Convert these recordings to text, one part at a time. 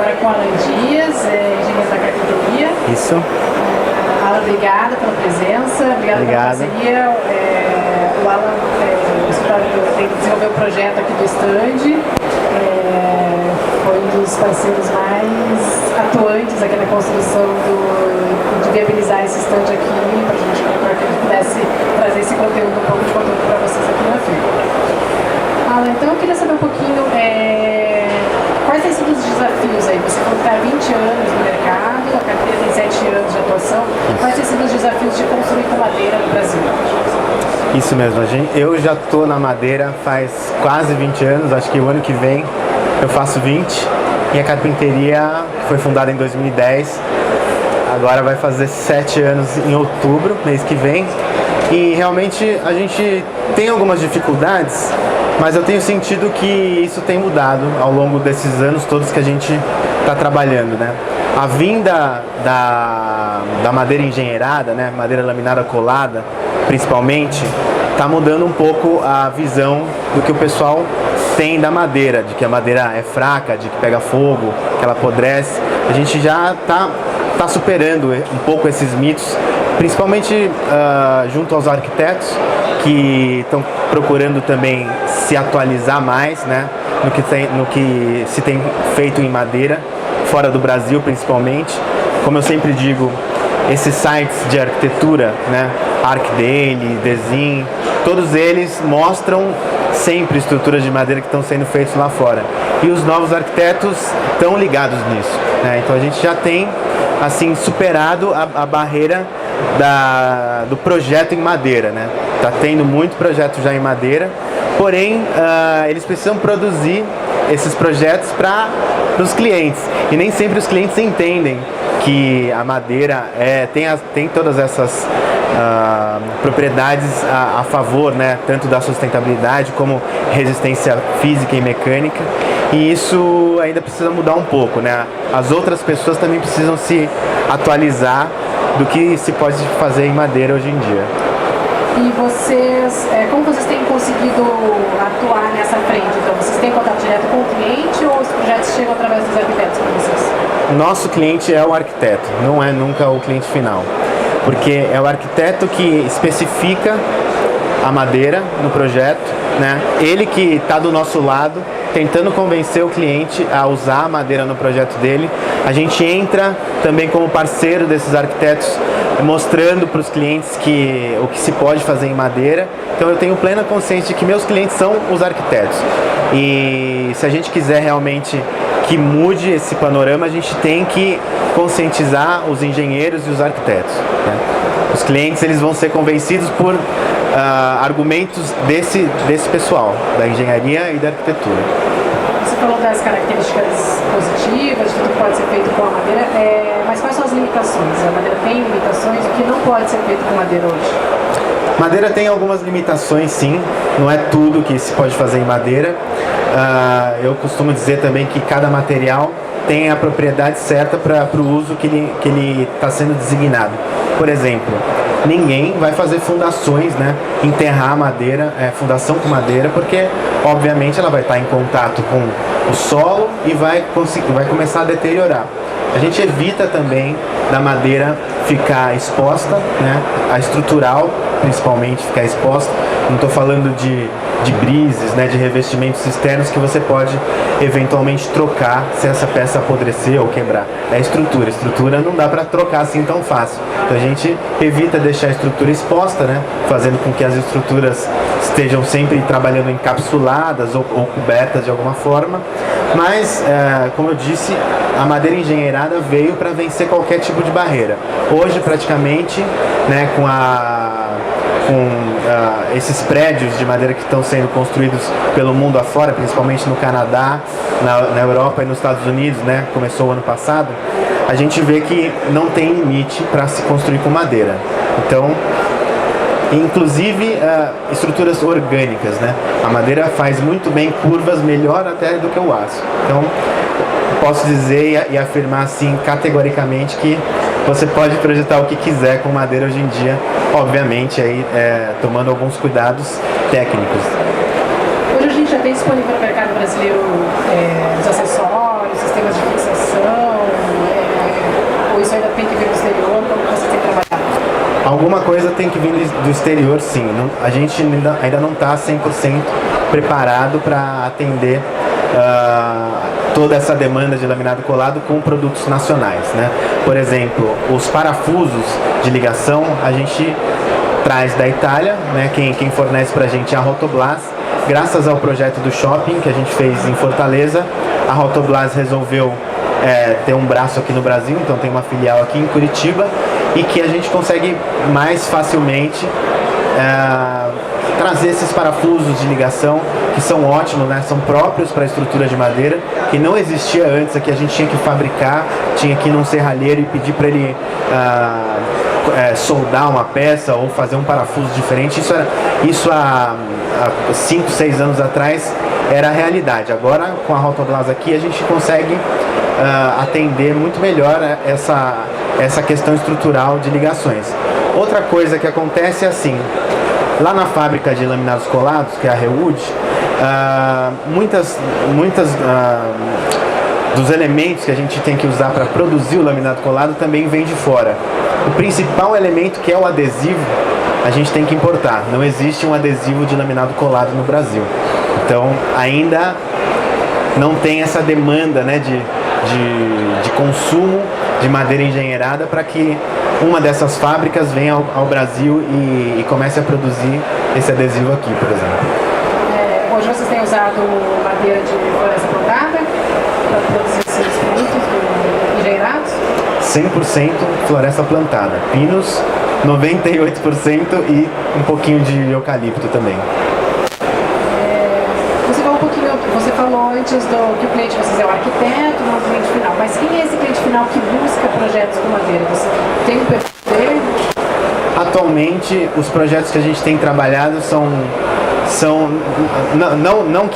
agora com Alan Dias, engenheiro da carpintaria. Isso. Alan, obrigada pela presença, obrigada pela parceria. O Alan desenvolveu o projeto aqui do stand, foi um dos parceiros mais atuantes aqui na construção de viabilizar esse stand aqui, para que a gente pudesse trazer esse conteúdo, um pouco de conteúdo para vocês aqui na firma. Alan, então eu queria saber um pouquinho quais têm sido os desafios aí? Você falou que está há 20 anos no mercado, a carteira tem 7 anos de atuação. Quais têm sido os desafios de construir com madeira no Brasil? Isso mesmo, eu já estou na madeira faz quase 20 anos, acho que o ano que vem eu faço 20. E a carpinteria foi fundada em 2010, agora vai fazer 7 anos em outubro, mês que vem. E realmente a gente tem algumas dificuldades, mas eu tenho sentido que isso tem mudado ao longo desses anos todos que a gente está trabalhando, né? A vinda da madeira engenheirada, né? Madeira laminada colada, principalmente, está mudando um pouco a visão do que o pessoal tem da madeira, de que a madeira é fraca, de que pega fogo, que ela apodrece. A gente já está superando um pouco esses mitos, principalmente junto aos arquitetos que estão procurando também se atualizar mais, né, no que se tem feito em madeira, fora do Brasil principalmente. Como eu sempre digo, esses sites de arquitetura, né, ArcDaily, Design, todos eles mostram sempre estruturas de madeira que estão sendo feitas lá fora. E os novos arquitetos estão ligados nisso, né? Então a gente já tem assim superado a barreira do projeto em madeira, né? Tá tendo muito projeto já em madeira, porém eles precisam produzir esses projetos para os clientes, e nem sempre os clientes entendem que a madeira tem todas essas propriedades a favor, né, tanto da sustentabilidade como resistência física e mecânica, e isso ainda precisa mudar um pouco, né? As outras pessoas também precisam se atualizar do que se pode fazer em madeira hoje em dia. E vocês, como vocês têm conseguido atuar nessa frente? Então, vocês têm contato direto com o cliente ou os projetos chegam através dos arquitetos para vocês? Nosso cliente é o arquiteto, não é nunca o cliente final, porque é o arquiteto que especifica a madeira no projeto, né? Ele que está do nosso lado, tentando convencer o cliente a usar a madeira no projeto dele. A gente entra também como parceiro desses arquitetos, mostrando para os clientes o que se pode fazer em madeira. Então eu tenho plena consciência de que meus clientes são os arquitetos. E se a gente quiser realmente que mude esse panorama, a gente tem que conscientizar os engenheiros e os arquitetos, né? Os clientes, eles vão ser convencidos por argumentos desse pessoal, da engenharia e da arquitetura. Você falou das características positivas, de tudo que pode ser feito com a madeira, mas quais são as limitações? A madeira tem limitações? O que não pode ser feito com madeira hoje? Madeira tem algumas limitações, sim. Não é tudo que se pode fazer em madeira. Eu costumo dizer também que cada material tem a propriedade certa para o uso que ele está sendo designado. Por exemplo, ninguém vai fazer fundações, né? Enterrar madeira, fundação com madeira, porque obviamente ela vai estar em contato com o solo e vai começar a deteriorar. A gente evita também da madeira ficar exposta, né? A estrutural, principalmente, ficar exposta. Não estou falando de brises, né? De revestimentos externos que você pode eventualmente trocar se essa peça apodrecer ou quebrar. É a estrutura. A estrutura não dá para trocar assim tão fácil. Então a gente evita deixar a estrutura exposta, né? Fazendo com que as estruturas estejam sempre trabalhando encapsuladas ou cobertas de alguma forma. Mas, como eu disse, a madeira engenheirada veio para vencer qualquer tipo de barreira. Hoje, praticamente, né, com esses prédios de madeira que estão sendo construídos pelo mundo afora, principalmente no Canadá, na Europa e nos Estados Unidos, né, começou o ano passado, a gente vê que não tem limite para se construir com madeira. Então, inclusive estruturas orgânicas, né? A madeira faz muito bem curvas, melhor até do que o aço. Então, posso dizer e afirmar assim categoricamente que você pode projetar o que quiser com madeira hoje em dia, obviamente aí tomando alguns cuidados técnicos. Hoje a gente já tem disponível no mercado brasileiro os acessórios, sistemas de fixação, ligação, ou isso ainda tem que vir do exterior, como você tem trabalhado? Alguma coisa tem que vir do exterior, sim. A gente ainda não está 100% preparado para atender toda essa demanda de laminado colado com produtos nacionais, né? Por exemplo, os parafusos de ligação a gente traz da Itália, né? Quem fornece para a gente é a Rotoblas. Graças ao projeto do shopping que a gente fez em Fortaleza, a Rotoblas resolveu ter um braço aqui no Brasil, então tem uma filial aqui em Curitiba, e que a gente consegue mais facilmente trazer esses parafusos de ligação que são ótimos, né? São próprios para a estrutura de madeira, que não existia antes. Aqui a gente tinha que fabricar, tinha que ir num serralheiro e pedir para ele soldar uma peça ou fazer um parafuso diferente. Isso há 5, 6 anos atrás era a realidade. Agora, com a Rotoblas aqui, a gente consegue atender muito melhor essa questão estrutural de ligações. Outra coisa que acontece é assim, lá na fábrica de laminados colados, que é a Rewood, muitas dos elementos que a gente tem que usar para produzir o laminado colado também vem de fora. O principal elemento, que é o adesivo, a gente tem que importar. Não existe um adesivo de laminado colado no Brasil. Então, ainda não tem essa demanda, né, de consumo de madeira engenheirada para que uma dessas fábricas venha ao Brasil e comece a produzir esse adesivo aqui, por exemplo. Hoje vocês têm usado madeira de floresta plantada para produzir esses produtos engenheirados? 100% floresta plantada. Pinos, 98% e um pouquinho de eucalipto também. Você falou antes que o cliente de vocês é o arquiteto, não o cliente final. Mas quem é esse cliente final que busca projetos com madeira? Você tem um perfil dele? Atualmente, os projetos que a gente tem trabalhado são não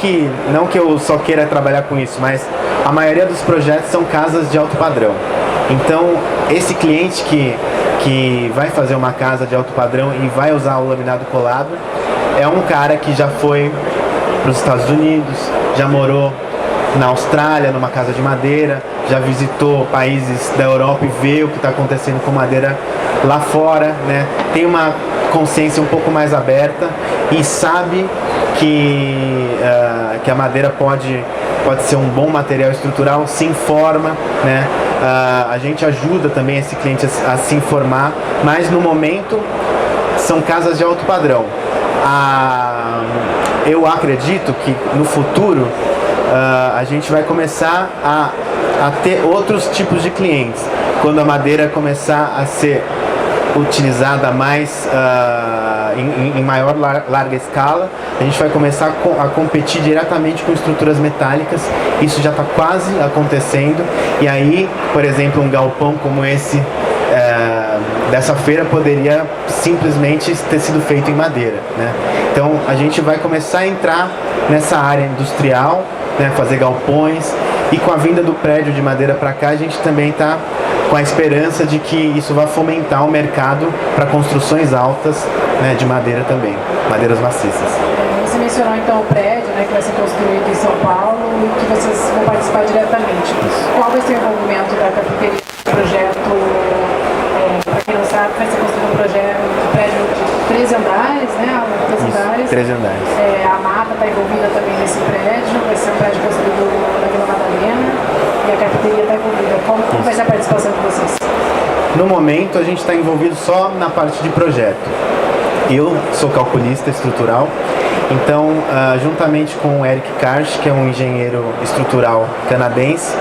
que eu só queira trabalhar com isso, mas a maioria dos projetos são casas de alto padrão. Então, esse cliente que vai fazer uma casa de alto padrão e vai usar o laminado colado é um cara que já foi para os Estados Unidos, já morou na Austrália, numa casa de madeira, já visitou países da Europa e vê o que está acontecendo com madeira lá fora, né? Tem uma consciência um pouco mais aberta e sabe que a madeira pode ser um bom material estrutural, se informa, né? A gente ajuda também esse cliente a se informar, mas no momento são casas de alto padrão. Eu acredito que no futuro a gente vai começar a ter outros tipos de clientes. Quando a madeira começar a ser utilizada mais em maior larga escala, a gente vai começar a competir diretamente com estruturas metálicas. Isso já está quase acontecendo. E aí, por exemplo, um galpão como esse dessa feira poderia simplesmente ter sido feito em madeira, né? Então a gente vai começar a entrar nessa área industrial, né, fazer galpões, e com a vinda do prédio de madeira para cá a gente também está com a esperança de que isso vai fomentar o mercado para construções altas, né, de madeira também, madeiras maciças. Você mencionou então o prédio, né, que vai ser construído em São Paulo e que vocês vão participar diretamente. Qual vai ser o envolvimento da carpinteria no projeto? Para quem não sabe, vai ser construído um prédio de 13 andares, né? 13 andares. A Mata está envolvida também nesse prédio, vai ser um prédio construído na Vila Madalena e a carpinteria está envolvida. Como vai ser a participação de vocês? No momento, a gente está envolvido só na parte de projeto. Eu sou calculista estrutural, então, juntamente com o Eric Karsh, que é um engenheiro estrutural canadense,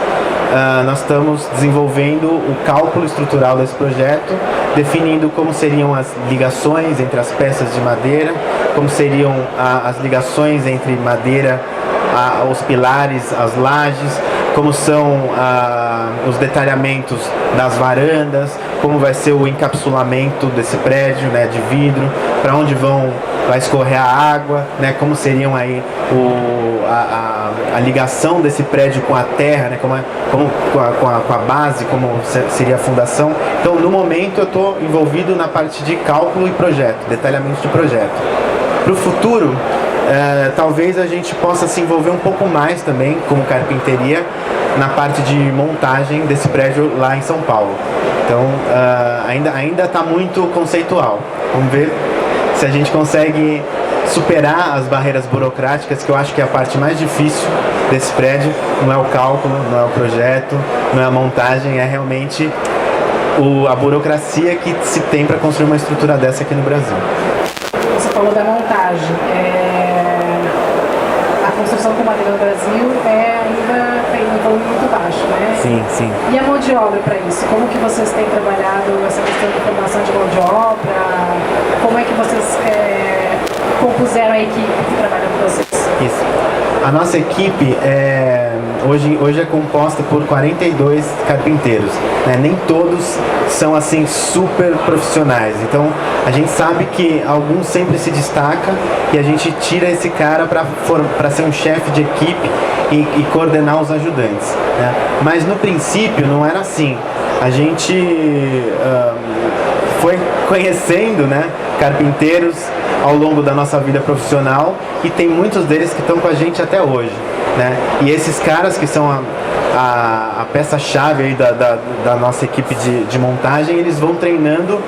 nós estamos desenvolvendo o cálculo estrutural desse projeto, definindo como seriam as ligações entre as peças de madeira, como seriam as ligações entre madeira, os pilares, as lajes, como são os detalhamentos das varandas, como vai ser o encapsulamento desse prédio, né, de vidro, para onde vai escorrer a água, né, como seriam aí a ligação desse prédio com a terra, né, com a base, como seria a fundação. Então, no momento, eu estou envolvido na parte de cálculo e projeto, detalhamento de projeto. Para o futuro, talvez a gente possa se envolver um pouco mais também, como carpinteria, na parte de montagem desse prédio lá em São Paulo. Então, ainda está muito conceitual. Vamos ver se a gente consegue superar as barreiras burocráticas, que eu acho que é a parte mais difícil desse prédio. Não é o cálculo, não é o projeto, não é a montagem, é realmente a burocracia que se tem para construir uma estrutura dessa aqui no Brasil. Você falou da montagem. A construção com madeira no Brasil ainda tem um volume muito baixo, né? Sim, sim. E a mão de obra para isso? Como que vocês têm trabalhado essa questão de formação de mão de obra? Como é que vocês compuseram a equipe que trabalha com vocês? Isso. A nossa equipe hoje é composta por 42 carpinteiros, né? Nem todos são assim super profissionais, então a gente sabe que alguns sempre se destaca e a gente tira esse cara para ser um chefe de equipe e coordenar os ajudantes, né? Mas no princípio não era assim. A gente foi conhecendo, né, carpinteiros ao longo da nossa vida profissional e tem muitos deles que estão com a gente até hoje, né? E esses caras que são a peça-chave aí da nossa equipe de montagem, eles vão treinando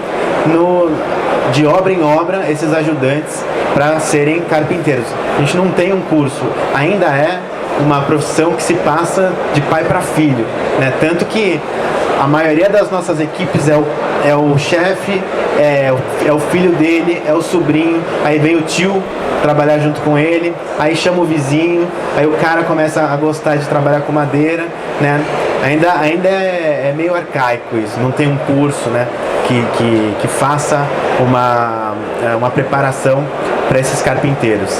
de obra em obra esses ajudantes para serem carpinteiros. A gente não tem um curso, ainda é uma profissão que se passa de pai para filho, né? Tanto que a maioria das nossas equipes é o chefe, é o filho dele, é o sobrinho, aí vem o tio trabalhar junto com ele, aí chama o vizinho, aí o cara começa a gostar de trabalhar com madeira, né? Ainda é meio arcaico isso, não tem um curso, né, que faça uma preparação para esses carpinteiros.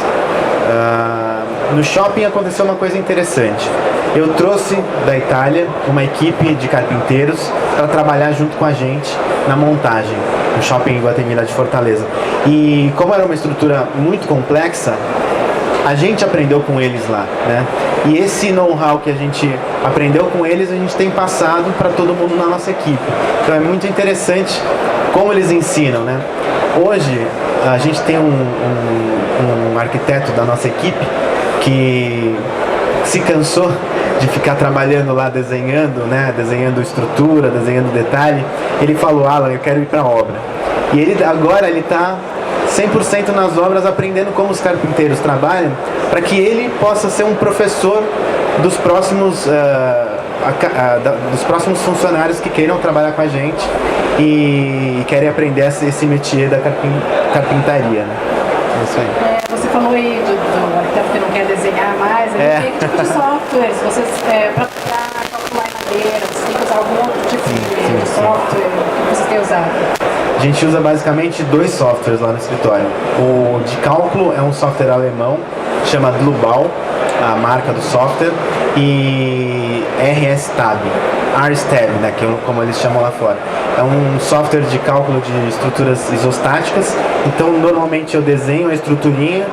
No shopping aconteceu uma coisa interessante. Eu trouxe da Itália uma equipe de carpinteiros para trabalhar junto com a gente na montagem, no shopping Iguatemi lá de Fortaleza. E como era uma estrutura muito complexa, a gente aprendeu com eles lá, né? E esse know-how que a gente aprendeu com eles, a gente tem passado para todo mundo na nossa equipe. Então é muito interessante como eles ensinam, né? Hoje a gente tem um arquiteto da nossa equipe que se cansou de ficar trabalhando lá desenhando, né? Desenhando estrutura, desenhando detalhe. Ele falou: Alan, eu quero ir para a obra. E ele agora está 100% nas obras, aprendendo como os carpinteiros trabalham, para que ele possa ser um professor dos próximos funcionários que queiram trabalhar com a gente e querem aprender esse métier da carpintaria, né? É isso aí. Você falou aí do arquiteto que não quer desenhar mais, que tipo de softwares vocês, para calcular em madeira, vocês têm que usar algum outro tipo de software que vocês têm usado? A gente usa basicamente 2 softwares lá no escritório. O de cálculo é um software alemão, chama Global, a marca do software, e RSTAB, né, que é como eles chamam lá fora. É um software de cálculo de estruturas isostáticas. Então normalmente eu desenho a estruturinha,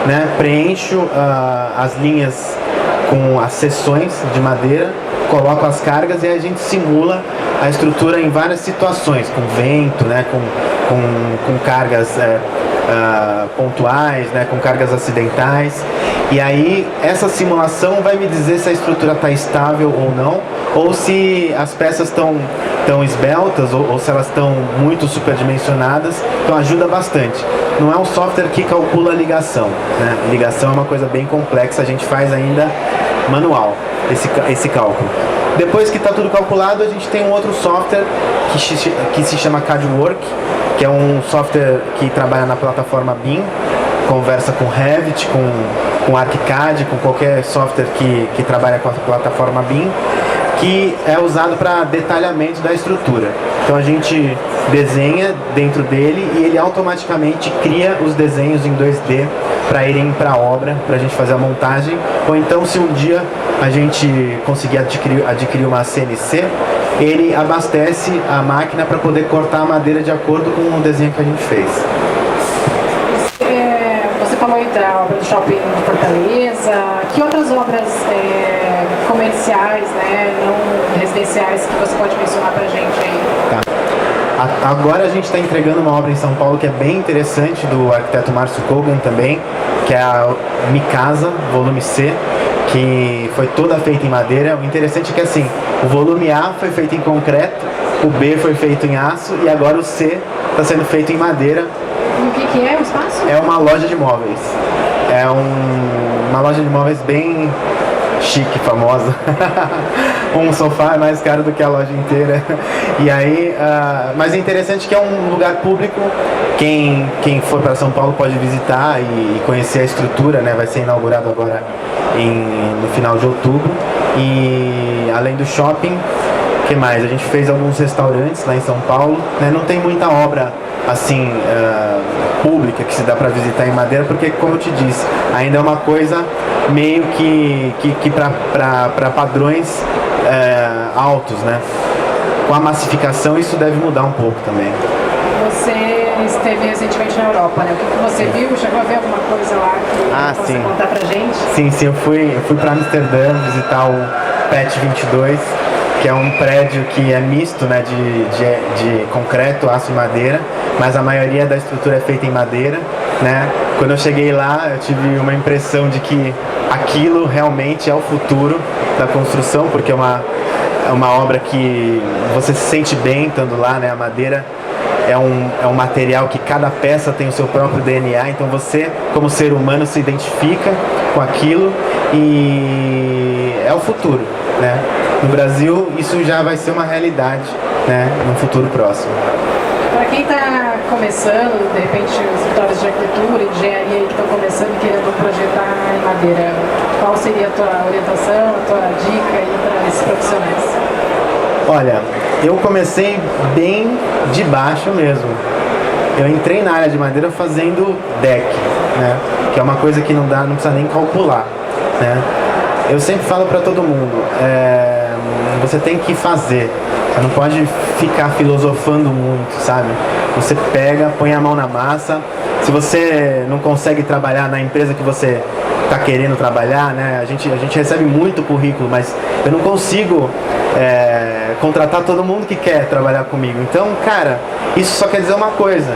né, preencho as linhas com as seções de madeira, coloco as cargas e a gente simula a estrutura em várias situações, com vento, né, com cargas pontuais, né, com cargas acidentais. E aí essa simulação vai me dizer se a estrutura está estável ou não, ou se as peças estão esbeltas ou se elas estão muito superdimensionadas. Então ajuda bastante. Não é um software que calcula a ligação, né? Ligação é uma coisa bem complexa, a gente faz ainda manual esse cálculo. Depois que está tudo calculado, a gente tem um outro software que se chama CADWork, que é um software que trabalha na plataforma BIM, conversa com Revit, com ArchiCAD, com qualquer software que trabalha com a plataforma BIM, que é usado para detalhamento da estrutura. Então a gente desenha dentro dele e ele automaticamente cria os desenhos em 2D para irem para a obra, para a gente fazer a montagem. Ou então, se um dia a gente conseguir adquirir uma CNC, ele abastece a máquina para poder cortar a madeira de acordo com o desenho que a gente fez. Você falou aí da obra do shopping de Fortaleza. Que outras obras comerciais, né, não residenciais, que você pode mencionar para a gente aí? Tá. Agora a gente está entregando uma obra em São Paulo que é bem interessante, do arquiteto Márcio Kogan também, que é a Micasa, volume C, que foi toda feita em madeira. O interessante é que assim, o volume A foi feito em concreto, o B foi feito em aço e agora o C está sendo feito em madeira. E o que é o espaço? É uma loja de móveis. É uma loja de móveis bem chique, famosa. Um sofá é mais caro do que a loja inteira. E aí, mas é interessante que é um lugar público. Quem for para São Paulo pode visitar e conhecer a estrutura, né? Vai ser inaugurado agora no final de outubro. E além do shopping, o que mais? A gente fez alguns restaurantes lá em São Paulo, né? Não tem muita obra assim pública que se dá para visitar em madeira, porque, como eu te disse, ainda é uma coisa meio que para padrões altos, né? Com a massificação isso deve mudar um pouco também. Você esteve recentemente na Europa, né? O que você viu? Chegou a ver alguma coisa lá que você contar pra gente? Sim, eu fui para Amsterdã visitar o PET 22, que é um prédio que é misto, né, de concreto, aço e madeira, mas a maioria da estrutura é feita em madeira, né? Quando eu cheguei lá, eu tive uma impressão de que aquilo realmente é o futuro da construção, porque é uma obra que você se sente bem estando lá, né? A madeira é um material que cada peça tem o seu próprio DNA, então você, como ser humano, se identifica com aquilo e é o futuro, né? No Brasil, isso já vai ser uma realidade, né? No futuro próximo. Para quem está começando, de repente, os escritórios de arquitetura, engenharia que estão começando e querendo projetar em madeira, qual seria a tua orientação, a tua dica aí para esses profissionais? Olha, eu comecei bem de baixo mesmo. Eu entrei na área de madeira fazendo deck, né? Que é uma coisa que não precisa nem calcular, né? Eu sempre falo para todo mundo, você tem que fazer. Você não pode ficar filosofando muito, sabe? Você pega, põe a mão na massa. Se você não consegue trabalhar na empresa que você está querendo trabalhar, né? A gente recebe muito currículo, mas eu não consigo contratar todo mundo que quer trabalhar comigo. Então, cara, isso só quer dizer uma coisa,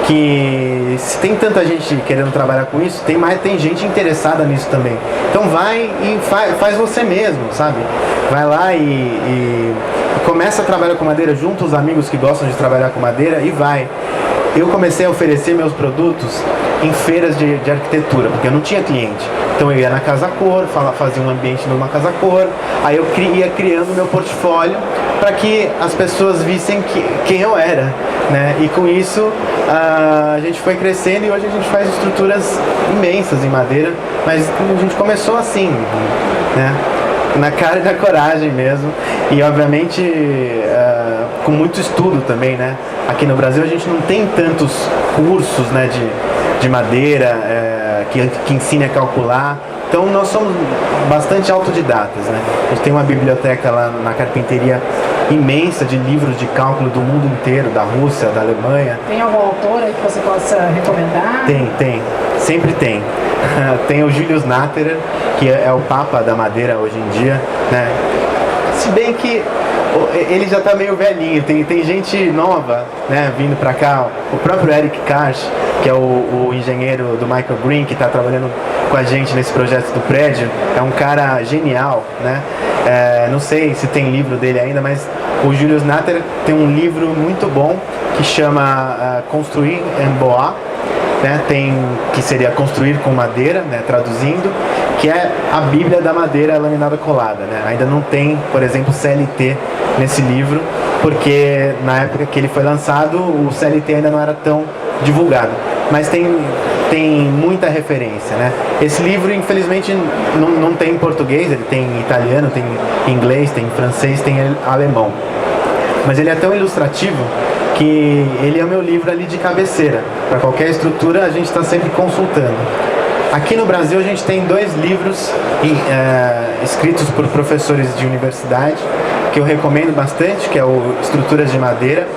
que se tem tanta gente querendo trabalhar com isso, tem gente interessada nisso também. Então vai e faz você mesmo, sabe? Vai lá e começa a trabalhar com madeira, junta os amigos que gostam de trabalhar com madeira e vai. Eu comecei a oferecer meus produtos em feiras de arquitetura, porque eu não tinha cliente. Então eu ia na Casa Cor, fazia um ambiente numa Casa Cor, aí eu ia criando meu portfólio para que as pessoas vissem quem eu era, né? E com isso a gente foi crescendo e hoje a gente faz estruturas imensas em madeira, mas a gente começou assim, né? Na cara e na coragem mesmo, e obviamente com muito estudo também, né? Aqui no Brasil a gente não tem tantos cursos, né, de madeira que ensine a calcular, então nós somos bastante autodidatas, né? A gente tem uma biblioteca lá na carpinteria imensa de livros de cálculo do mundo inteiro, da Rússia, da Alemanha. Tem algum autor aí que você possa recomendar? Tem, sempre tem. Tem o Julius Natterer, que é o papa da madeira hoje em dia, né? Se bem que ele já está meio velhinho, tem gente nova, né, vindo para cá. O próprio Eric Karsh, que é o engenheiro do Michael Green, que está trabalhando com a gente nesse projeto do prédio, é um cara genial, né? Não sei se tem livro dele ainda, mas o Julius Natterer tem um livro muito bom que chama Construir en Bois, né? Que seria construir com madeira, né? Traduzindo, que é a Bíblia da madeira laminada colada, né? Ainda não tem, por exemplo, CLT nesse livro, porque na época que ele foi lançado o CLT ainda não era tão divulgado, mas tem muita referência, né? Esse livro, infelizmente, não tem em português, ele tem em italiano, tem em inglês, tem em francês, tem em alemão, mas ele é tão ilustrativo que ele é o meu livro ali de cabeceira. Para qualquer estrutura a gente está sempre consultando. Aqui no Brasil a gente tem 2 livros escritos por professores de universidade que eu recomendo bastante, que é o Estruturas de Madeira,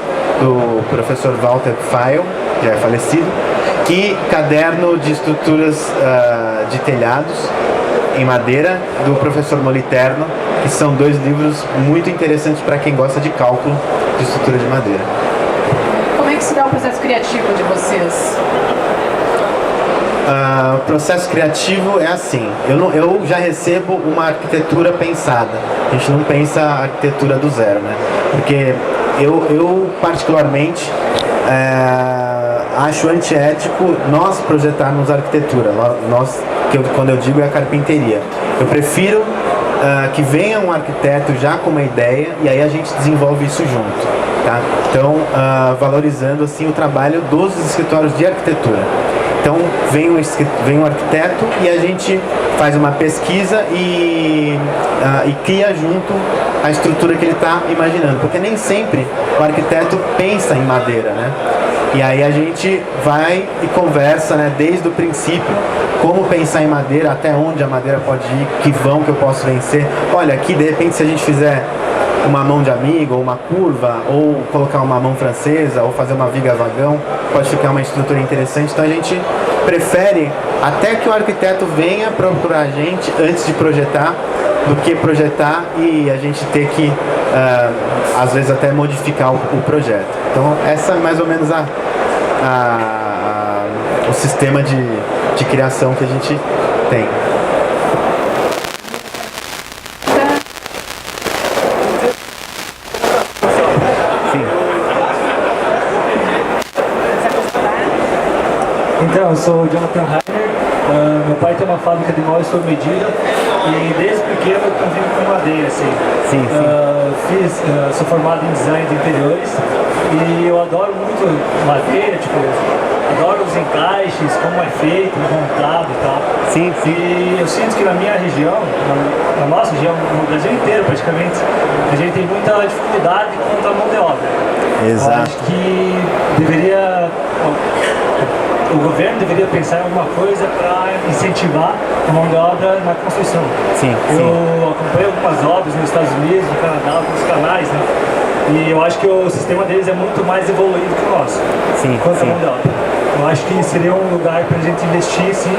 do professor Walter Pfeil, já é falecido, e Caderno de Estruturas de Telhados em Madeira, do professor Moliterno, que são 2 livros muito interessantes para quem gosta de cálculo de estrutura de madeira. que se dá o processo criativo de vocês? O processo criativo é assim, eu já recebo uma arquitetura pensada, a gente não pensa a arquitetura do zero, né? Porque eu particularmente acho antiético nós projetarmos arquitetura, quando eu digo é a carpinteria. Eu prefiro que venha um arquiteto já com uma ideia e aí a gente desenvolve isso junto, tá? Então, valorizando assim o trabalho dos escritórios de arquitetura. Então vem um arquiteto e a gente faz uma pesquisa e cria junto a estrutura que ele está imaginando, porque nem sempre o arquiteto pensa em madeira, né? E aí a gente vai e conversa, né, desde o princípio, como pensar em madeira, até onde a madeira pode ir, que vão que eu posso vencer. Olha, aqui de repente se a gente fizer uma mão de amigo, ou uma curva, ou colocar uma mão francesa, ou fazer uma viga vagão, pode ficar uma estrutura interessante. Então a gente prefere até que o arquiteto venha procurar a gente antes de projetar, do que projetar e a gente ter que, às vezes, até modificar o projeto. Então essa é mais ou menos o sistema de criação que a gente tem. Então, eu sou o Jonathan Heiner, meu pai tem uma fábrica de móveis sob medida e desde pequeno eu convivo com madeira, assim. Sim. Sou formado em design de interiores e eu adoro muito madeira, tipo, adoro os encaixes, como é feito, montado e tal. Sim. E eu sinto que na minha região, na nossa região, no Brasil inteiro praticamente, a gente tem muita dificuldade contra a mão de obra. Exato. Eu acho que o governo deveria pensar em alguma coisa para incentivar a mão de obra na construção. Sim. Eu acompanho algumas obras nos Estados Unidos, no Canadá, alguns canais, né? E eu acho que o sistema deles é muito mais evoluído que o nosso. Sim. Quanto à mão de obra. Eu acho que seria um lugar para a gente investir, sim,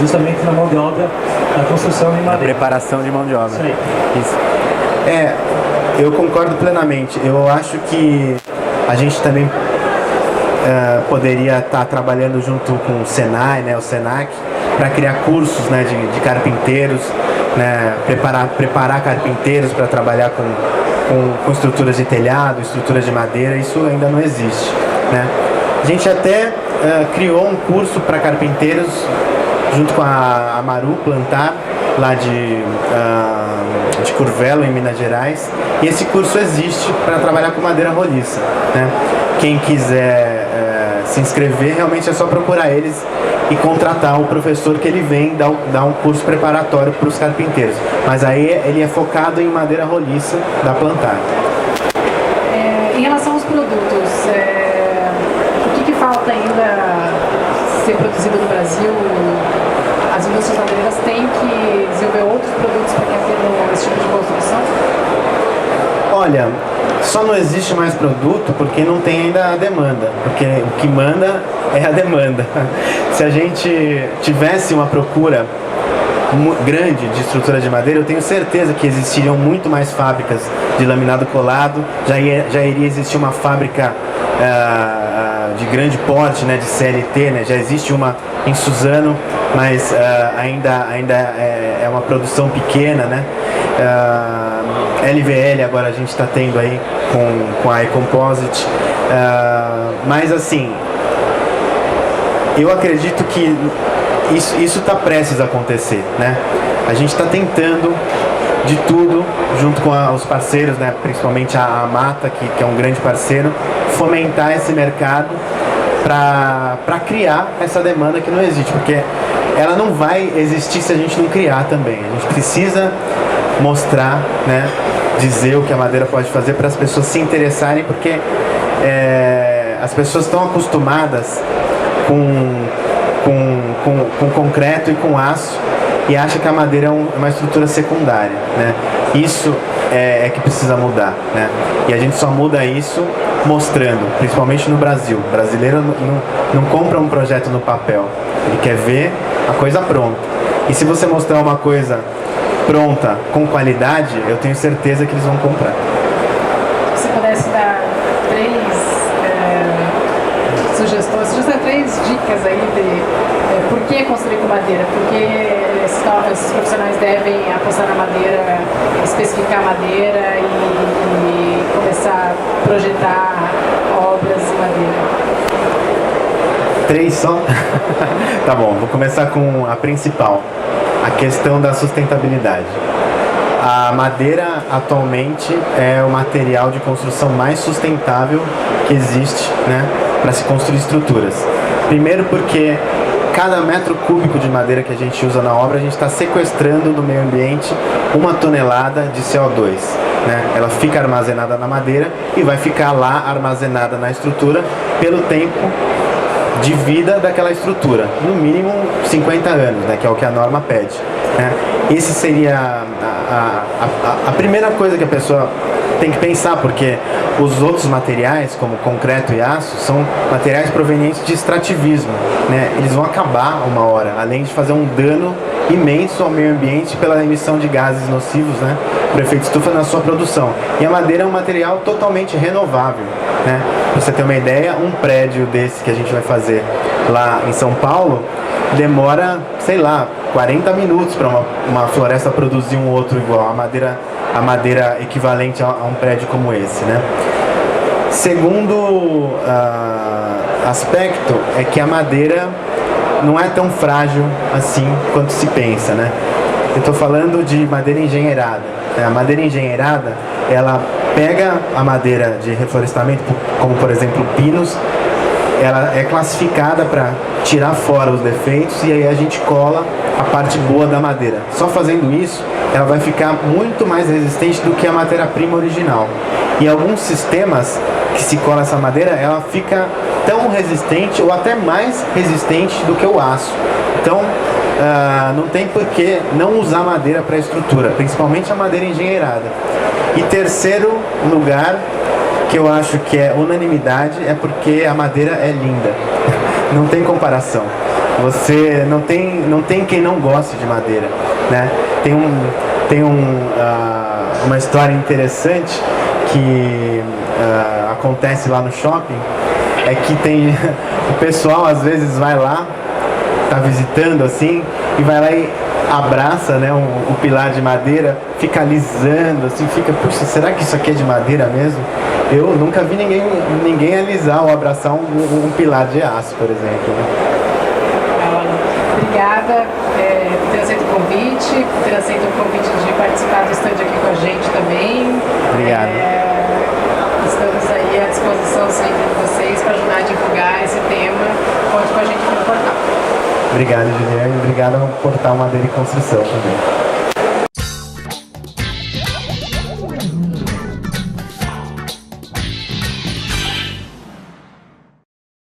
justamente na mão de obra, na construção de madeira. Preparação de mão de obra. Isso aí. Isso. Eu concordo plenamente. Eu acho que a gente também poderia estar trabalhando junto com o Senai, né, o Senac, para criar cursos, né, de carpinteiros, né, preparar carpinteiros para trabalhar com estruturas de telhado, estruturas de madeira. Isso ainda não existe, né? A gente até criou um curso para carpinteiros junto com a Amaru Plantar, lá de Curvelo, em Minas Gerais, e esse curso existe para trabalhar com madeira roliça, né? Quem quiser se inscrever, realmente é só procurar eles e contratar o professor que ele vem dar um curso preparatório para os carpinteiros, mas aí ele é focado em madeira roliça da Plantar. Em relação aos produtos, o que falta ainda ser produzido no Brasil? As indústrias madeireiras têm que desenvolver outros produtos para quem tem esse tipo de construção? Olha, só não existe mais produto porque não tem ainda a demanda, porque o que manda é a demanda. Se a gente tivesse uma procura grande de estrutura de madeira, eu tenho certeza que existiriam muito mais fábricas de laminado colado, já iria existir uma fábrica de grande porte, né, de CLT, né, já existe uma em Suzano, mas ainda é uma produção pequena, né? LVL agora a gente está tendo aí com a iComposite, mas assim, eu acredito que isso está prestes a acontecer, né? A gente está tentando de tudo, junto com os parceiros, né? Principalmente a Mata, que é um grande parceiro, fomentar esse mercado para criar essa demanda que não existe, porque ela não vai existir se a gente não criar também. A gente precisa mostrar, né? Dizer o que a madeira pode fazer para as pessoas se interessarem, porque as pessoas estão acostumadas com concreto e com aço e acham que a madeira é uma estrutura secundária, né? Isso é que precisa mudar, né? E a gente só muda isso mostrando, principalmente no Brasil. O brasileiro não compra um projeto no papel, ele quer ver a coisa pronta. E se você mostrar uma coisa pronta, com qualidade, eu tenho certeza que eles vão comprar. Se pudesse dar 3 três dicas aí de por que construir com madeira, porque esses profissionais devem apostar na madeira, especificar a madeira e começar a projetar obras em madeira. 3 só? Tá bom, vou começar com a principal, a questão da sustentabilidade. A madeira atualmente é o material de construção mais sustentável que existe, né, para se construir estruturas. Primeiro porque cada metro cúbico de madeira que a gente usa na obra, a gente está sequestrando no meio ambiente 1 tonelada de CO2. Né? Ela fica armazenada na madeira e vai ficar lá armazenada na estrutura pelo tempo de vida daquela estrutura, no mínimo 50 anos, né, que é o que a norma pede. Né? Esse seria a primeira coisa que a pessoa tem que pensar, porque os outros materiais, como concreto e aço, são materiais provenientes de extrativismo. Né? Eles vão acabar uma hora, além de fazer um dano imenso ao meio ambiente pela emissão de gases nocivos, né, por efeito estufa na sua produção. E a madeira é um material totalmente renovável. Né? Pra você ter uma ideia, um prédio desse que a gente vai fazer lá em São Paulo demora, sei lá, 40 minutos para uma floresta produzir um outro igual, a madeira equivalente a um prédio como esse. Né? Segundo aspecto é que a madeira não é tão frágil assim quanto se pensa. Né? Eu estou falando de madeira engenheirada. A madeira engenheirada, ela pega a madeira de reflorestamento, como por exemplo pinos, ela é classificada para tirar fora os defeitos e aí a gente cola a parte boa da madeira. Só fazendo isso, ela vai ficar muito mais resistente do que a matéria-prima original. Em alguns sistemas que se cola essa madeira, ela fica tão resistente ou até mais resistente do que o aço. Então, não tem por que não usar madeira para estrutura, principalmente a madeira engenheirada. E terceiro lugar, que eu acho que é unanimidade, é porque a madeira é linda. Não tem comparação. Você não tem quem não goste de madeira, né? Tem uma história interessante que acontece lá no shopping, é que tem o pessoal às vezes vai lá, tá visitando assim, e vai lá e abraça, né, o pilar de madeira, fica alisando, assim, fica, puxa, será que isso aqui é de madeira mesmo? Eu nunca vi ninguém alisar ou abraçar um pilar de aço, por exemplo. Né? Obrigada por ter aceito o convite, por ter aceito o convite de participar do stand aqui com a gente também. Obrigado. Estamos aí à disposição sempre de vocês para ajudar a divulgar esse tema. Conte com a gente aqui no portal. Obrigado, Juliane. Obrigado ao portal Madeira e Construção também.